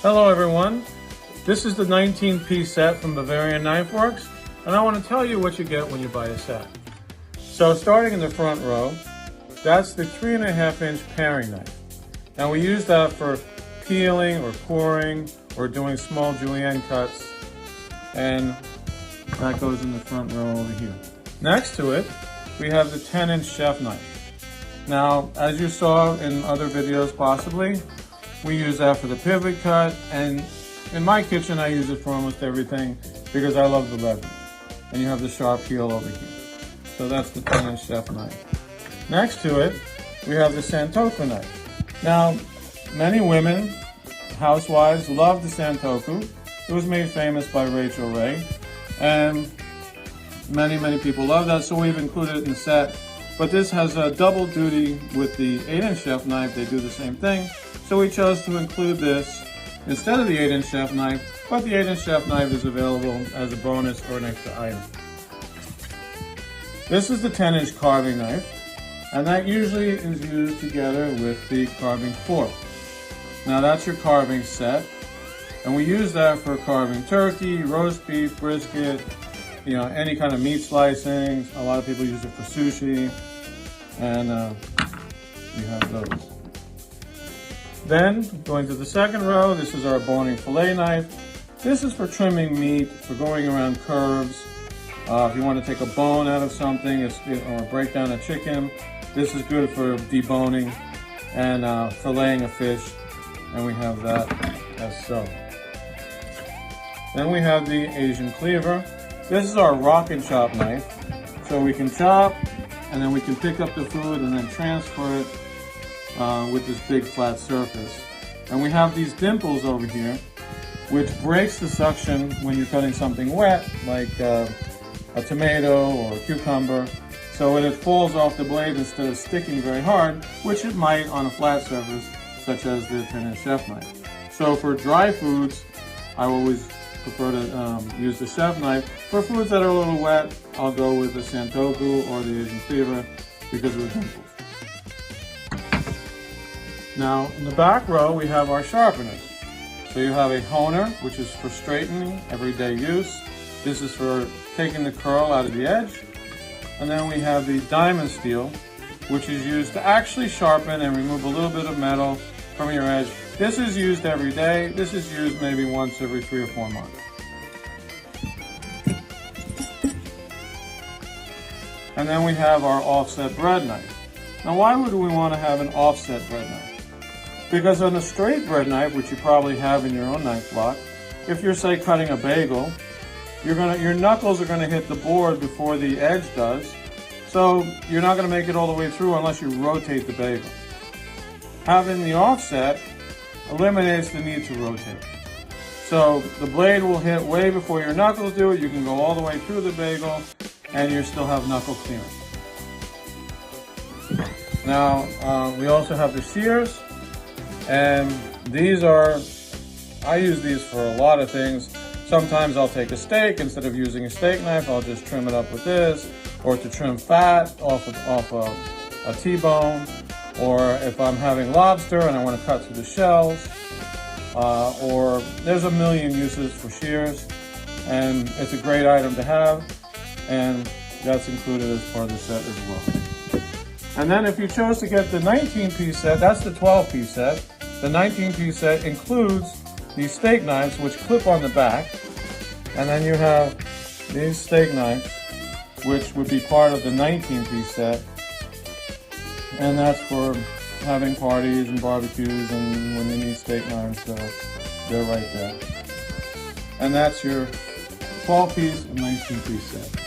Hello everyone, this is the 19-piece set from Bavarian Knife Works, and I want to tell you what you get when you buy a set. So starting in the front row, that's the 3.5-inch paring knife. Now we use that for peeling or coring or doing small julienne cuts, and that goes in the front row over here. Next to it, we have the 10-inch chef knife. Now, as you saw in other videos possibly, we use that for the pivot cut, and in my kitchen I use it for almost everything because I love the leverage. And you have the sharp heel over here. So that's the 10-inch chef knife. Next to it, we have the Santoku knife. Now, many women, housewives, love the Santoku. It was made famous by Rachel Ray, and many people love that, so we've included it in the set. But this has a double duty with the 8-inch chef knife. They do the same thing. So we chose to include this instead of the 8-inch chef knife, but the 8-inch chef knife is available as a bonus or an extra item. This is the 10-inch carving knife, and that usually is used together with the carving fork. Now that's your carving set, and we use that for carving turkey, roast beef, brisket, you know, any kind of meat slicing. A lot of people use it for sushi, and you have those. Then, going to the second row, this is our boning fillet knife. This is for trimming meat, for going around curves. If you want to take a bone out of something or break down a chicken, this is good for deboning and filleting a fish, and we have that as so. Then we have the Asian cleaver. This is our rock and chop knife. So we can chop, and then we can pick up the food and then transfer it with this big flat surface. And we have these dimples over here, which breaks the suction when you're cutting something wet, like a tomato or a cucumber. So when it falls off the blade, instead of sticking very hard, which it might on a flat surface, such as the 10-inch chef knife. So for dry foods, I always prefer to use the chef knife. For foods that are a little wet, I'll go with the Santoku or the Asian cleaver because of the dimples. Now, in the back row, we have our sharpeners. So you have a honer, which is for straightening, everyday use. This is for taking the curl out of the edge. And then we have the diamond steel, which is used to actually sharpen and remove a little bit of metal from your edge. This is used every day. This is used maybe once every 3 or 4 months. And then we have our offset bread knife. Now, why would we want to have an offset bread knife? Because on a straight bread knife, which you probably have in your own knife block, if you're, say, cutting a bagel, your knuckles are going to hit the board before the edge does, so you're not going to make it all the way through unless you rotate the bagel. Having the offset eliminates the need to rotate. So the blade will hit way before your knuckles do it. You can go all the way through the bagel, and you still have knuckle clearance. Now, we also have the shears. And these are, I use these for a lot of things. Sometimes I'll take a steak, instead of using a steak knife, I'll just trim it up with this, or to trim fat off a T-bone, or if I'm having lobster and I want to cut through the shells, or there's a million uses for shears, and it's a great item to have, and that's included as part of the set as well. And then if you chose to get the 19-piece set, that's the 12-piece set. The 19-piece set includes these steak knives, which clip on the back. And then you have these steak knives, which would be part of the 19-piece set. And that's for having parties and barbecues and when you need steak knives, so they're right there. And that's your 12-piece and 19-piece set.